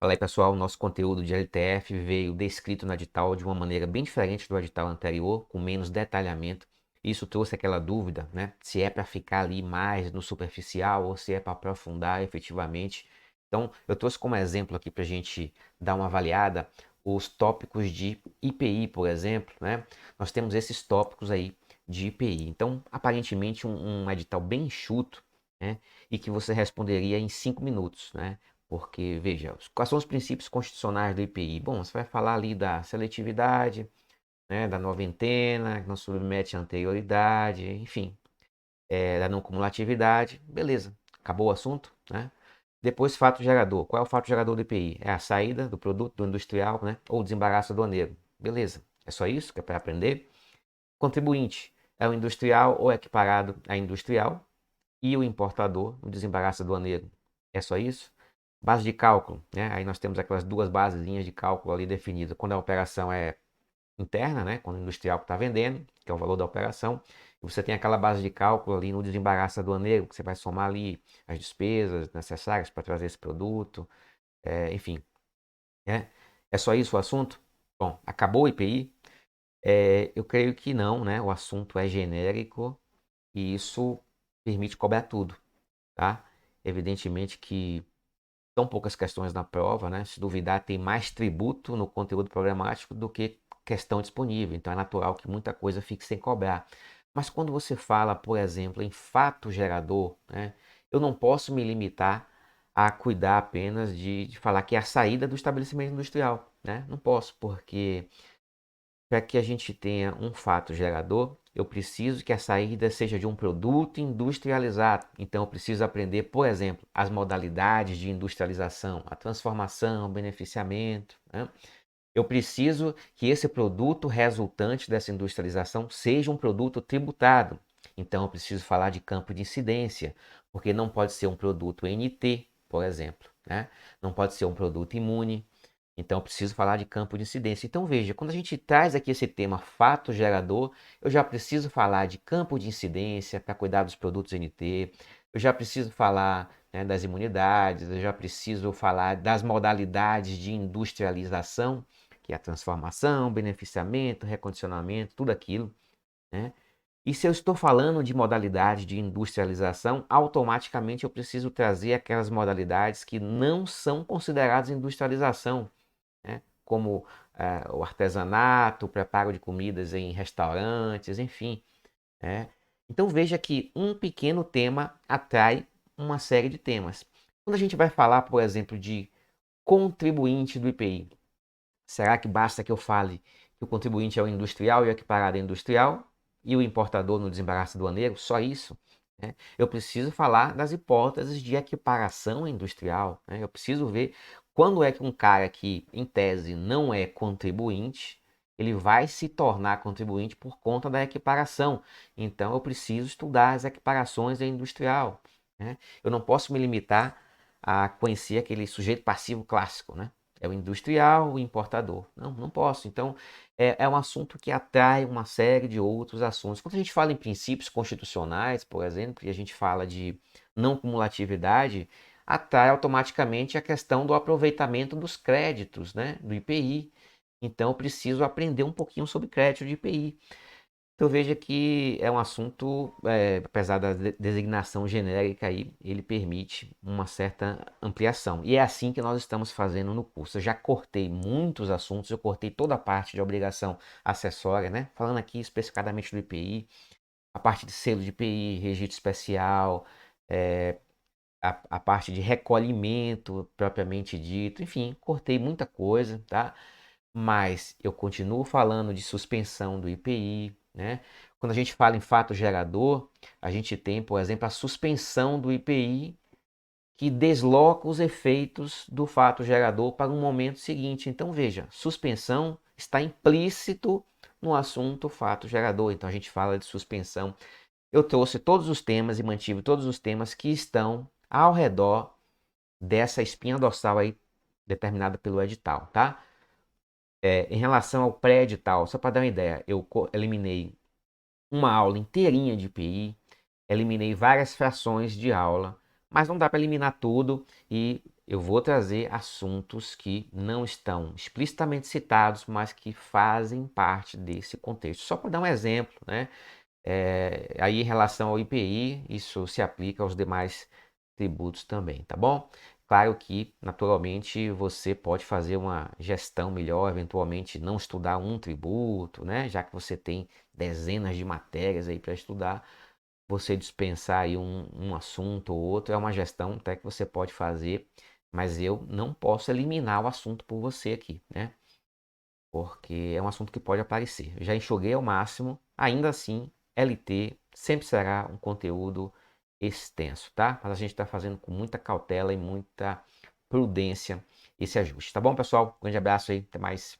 Fala aí, pessoal, nosso conteúdo de LTF veio descrito no edital de uma maneira bem diferente do edital anterior, com menos detalhamento. Isso trouxe aquela dúvida, né? Se é para ficar ali mais no superficial ou se é para aprofundar efetivamente. Então, eu trouxe como exemplo aqui para a gente dar uma avaliada os tópicos de IPI, por exemplo, né? Nós temos esses tópicos aí de IPI. Então, aparentemente, um edital bem enxuto, né? E que você responderia em 5 minutos, né? Porque, veja, quais são os princípios constitucionais do IPI? Bom, você vai falar ali da seletividade, né, da noventena, que não submete à anterioridade, enfim, da não cumulatividade. Beleza, acabou o assunto, né? Depois, fato gerador. Qual é o fato gerador do IPI? É a saída do produto do industrial, né, ou desembaraço aduaneiro. Beleza, é só isso que é para aprender? Contribuinte. É o industrial ou equiparado a industrial e o importador, o desembaraço aduaneiro. É só isso? Base de cálculo, né? Aí nós temos aquelas duas basezinhas de cálculo ali definidas. Quando a operação é interna, né? Quando o industrial está vendendo, que é o valor da operação, e você tem aquela base de cálculo ali no desembaraço aduaneiro, que você vai somar ali as despesas necessárias para trazer esse produto, enfim. Né? É só isso o assunto? Bom, acabou o IPI? Eu creio que não, né? O assunto é genérico e isso permite cobrar tudo, tá? Evidentemente que são poucas questões na prova, né? Se duvidar, tem mais tributo no conteúdo programático do que questão disponível. Então é natural que muita coisa fique sem cobrar. Mas quando você fala, por exemplo, em fato gerador, né? Eu não posso me limitar a cuidar apenas de falar que é a saída do estabelecimento industrial, né? Não posso, porque para que a gente tenha um fato gerador, eu preciso que a saída seja de um produto industrializado. Então, eu preciso aprender, por exemplo, as modalidades de industrialização, a transformação, o beneficiamento, né? Eu preciso que esse produto resultante dessa industrialização seja um produto tributado. Então, eu preciso falar de campo de incidência, porque não pode ser um produto NT, por exemplo, né? Não pode ser um produto imune. Então, eu preciso falar de campo de incidência. Então, veja, quando a gente traz aqui esse tema fato gerador, eu já preciso falar de campo de incidência para cuidar dos produtos NT, eu já preciso falar, né, das imunidades, eu já preciso falar das modalidades de industrialização, que é a transformação, beneficiamento, recondicionamento, tudo aquilo, né? E se eu estou falando de modalidade de industrialização, automaticamente eu preciso trazer aquelas modalidades que não são consideradas industrialização, né? Como o artesanato, o preparo de comidas em restaurantes, enfim, né? Então veja que um pequeno tema atrai uma série de temas. Quando a gente vai falar, por exemplo, de contribuinte do IPI, será que basta que eu fale que o contribuinte é o industrial e o equiparado é industrial e o importador no desembaraço aduaneiro? Só isso? Né? Eu preciso falar das hipóteses de equiparação industrial. Né? Eu preciso ver quando é que um cara que, em tese, não é contribuinte, ele vai se tornar contribuinte por conta da equiparação. Então, eu preciso estudar as equiparações da industrial. Né? Eu não posso me limitar a conhecer aquele sujeito passivo clássico, né? É o industrial, o importador. Não, não posso. Então, é um assunto que atrai uma série de outros assuntos. Quando a gente fala em princípios constitucionais, por exemplo, e a gente fala de não cumulatividade, atrai automaticamente a questão do aproveitamento dos créditos, né, do IPI. Então, eu preciso aprender um pouquinho sobre crédito de IPI. Então veja que é um assunto, apesar da designação genérica aí, ele permite uma certa ampliação. E é assim que nós estamos fazendo no curso. Eu já cortei muitos assuntos, eu cortei toda a parte de obrigação acessória, né? Falando aqui especificadamente do IPI, a parte de selo de IPI, registro especial, eh, a parte de recolhimento propriamente dito, enfim, cortei muita coisa, tá? Mas eu continuo falando de suspensão do IPI, né? Quando a gente fala em fato gerador, a gente tem, por exemplo, a suspensão do IPI que desloca os efeitos do fato gerador para um momento seguinte. Então, veja, suspensão está implícito no assunto fato gerador. Então, a gente fala de suspensão. Eu trouxe todos os temas e mantive todos os temas que estão ao redor dessa espinha dorsal aí determinada pelo edital, tá? Em relação ao pré-edital, só para dar uma ideia, eu eliminei uma aula inteirinha de IPI, eliminei várias frações de aula, mas não dá para eliminar tudo e eu vou trazer assuntos que não estão explicitamente citados, mas que fazem parte desse contexto. Só para dar um exemplo, né? Aí em relação ao IPI, isso se aplica aos demais tributos também, tá bom? Claro que, naturalmente, você pode fazer uma gestão melhor, eventualmente não estudar um tributo, né? Já que você tem dezenas de matérias aí para estudar, você dispensar aí um assunto ou outro é uma gestão até que você pode fazer, mas eu não posso eliminar o assunto por você aqui, né? Porque é um assunto que pode aparecer. Eu já enxuguei ao máximo, ainda assim, LT sempre será um conteúdo extenso, tá? Mas a gente está fazendo com muita cautela e muita prudência esse ajuste, tá bom, pessoal? Grande abraço aí, até mais.